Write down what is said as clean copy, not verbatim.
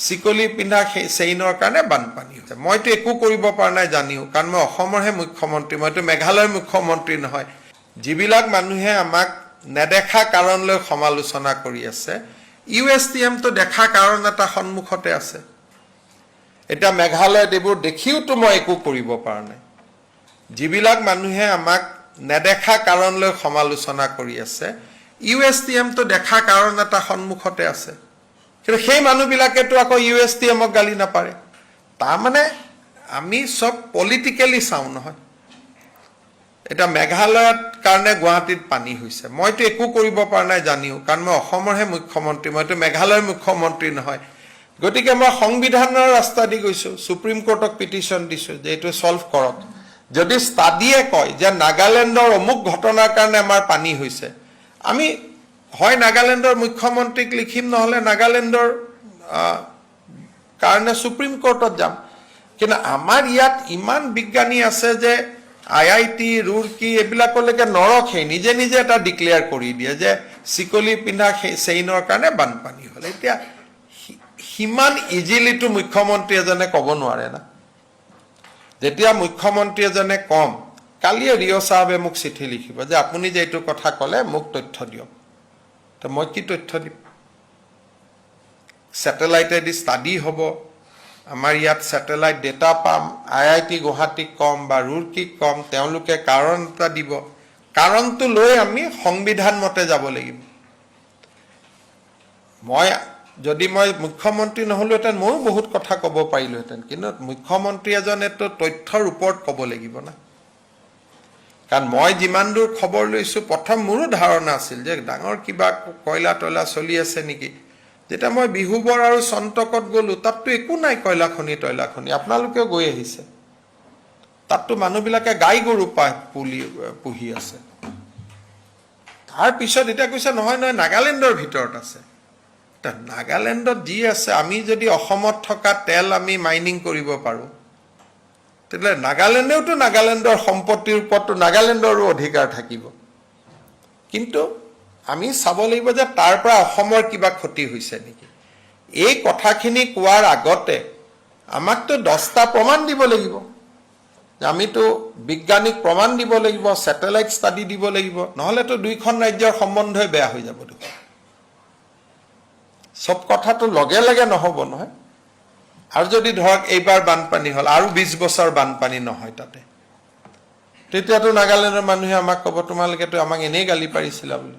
চিকলি পিন্ধা চেইনৰ কাৰণে বানপানী হৈছে মইতো একো কৰিব পৰা নাই জানিও কাৰণ মই অসমৰহে মুখ্যমন্ত্ৰী মইতো মেঘালয়ৰ মুখ্যমন্ত্ৰী নহয় যিবিলাক মানুহে আমাক নেদেখা কাৰণলৈ সমালোচনা কৰি আছে USTM তো দেখা কাৰণ এটা সন্মুখতে আছে এটা মেঘালয়ত এইবোৰ দেখিওতো মই একো কৰিব পৰা নাই যিবিলাক মানুহে আমাক নেদেখা কাৰণলৈ সমালোচনা কৰি আছে USTM তো দেখা কাৰণ এটা সন্মুখতে আছে কিন্তু সেই মানুহবিলাকেতো আকৌ USTMক গালি নাপাৰে তাৰমানে আমি সব পলিটিক্যালি চাওঁ নহয় এটা মেঘালয়ত কাৰণে গুৱাহাটীত পানী হৈছে মইতো একো কৰিব পৰা নাই জানিও কাৰণ মই অসমৰহে মুখ্যমন্ত্ৰী মইতো মেঘালয়ৰ মুখ্যমন্ত্ৰী নহয় গতিকে মই সংবিধানৰ ৰাস্তা দি গৈছো সুপ্ৰিম কোৰ্টক পিটিশন দিছো যে এইটো সলভ কৰক যদি ষ্টাডিয়ে কয় যে নাগালেণ্ডৰ অমুক ঘটনাৰ কাৰণে আমাৰ পানী হৈছে আমি হয় নাগালেণ্ডৰ মুখ্যমন্ত্ৰীক লিখিম নহলে নাগালেণ্ডৰ কাৰণে সুপ্ৰিম কোৰ্টত যাম কিন্তু আমাৰ ইয়াত ইমান বিজ্ঞানী আছে যে IIT ৰুৰকি এবিলাকলৈকে নৰখে নিজে নিজে এটা ডিক্লেয়াৰ কৰি দিয়ে যে চিকলি পিন্ধা চেইনৰ কাৰণে বানপানী হ'ল এতিয়া হিমান ইজিলি তো মুখ্যমন্ত্ৰী এজনে ক'ব নোৱাৰে না যেতিয়া মুখ্যমন্ত্ৰী এজনে কম কালিয়ে ৰিঅ সাহেবে মোক চিঠি লিখিব যে আপুনি যে এইটো কথা ক'লে মোক তথ্য দিয়ক তো মই কি তথ্য দিম স্যাটেলাইটেদি ষ্টাডি হ'ব আমাৰ ইয়াত স্যাটেলাইট ডেটা পাম IIT গুৱাহাটী কম বা ৰুৰকি কম তেওঁলোকে কাৰণ এটা দিব কাৰণটো লৈ আমি সংবিধান মতে যাব লাগিব যদি মই মুখ্যমন্ত্ৰী নহলোহেঁতেন ময়ো বহুত কথা ক'ব পাৰিলোহেঁতেন কিন্তু মুখ্যমন্ত্ৰী এজনেতো তথ্যৰ ওপৰত ক'ব লাগিব না কাৰণ মই যিমান দূৰ খবৰ লৈছো প্ৰথম মোৰো ধাৰণা আছিল যে ডাঙৰ কিবা কয়লা তলা চলি আছে নেকি যেটা মই বিহুবৰ আৰু সন্তকত গলো তাততো একো নাই কয়লা খনি তয়লা খনি আপোনালোকেও গৈ আহিছে তাততো মানুহবিলাকে গাই গৰু পুহি আছে তাৰ পিছত এটা কৈছে নহয় নহয় নাগালেণ্ডৰ ভিতৰত আছে তা নাগালেণ্ডত যি আছে আমি যদি অসমত থকা তেল আমি মাইনিং কৰিব পাৰো তেলে নাগালেণ্ডেওতো নাগালেণ্ডৰ সম্পত্তিৰ ওপৰতো নাগালেণ্ডৰো অধিকাৰ থাকিব কিন্তু আমি চাব লাগিব যে তাৰ পৰা অসমৰ কিবা ক্ষতি হৈছে নেকি এই কথাখিনি কোৱাৰ আগতে আমাকতো 10টা প্ৰমাণ দিব লাগিব আমিতো বিজ্ঞানিক প্ৰমাণ দিব লাগিব স্যাটেলাইট ষ্টাডি দিব লাগিব নহলে তো দুইখন ৰাজ্যৰ সম্বন্ধই বেয়া হৈ যাব সব কথাটো লগে লগে নহব নহয় আৰু যদি ধৰক এইবাৰ বানপানী হল আৰু 20 বছৰ বানপানী নহয় তাতে তেতিয়াতো নাগালেণ্ডৰ মানুহে আমাক ক'ব তোমালোকেতো আমাক এনেই গালি পাৰিছিলা বুলি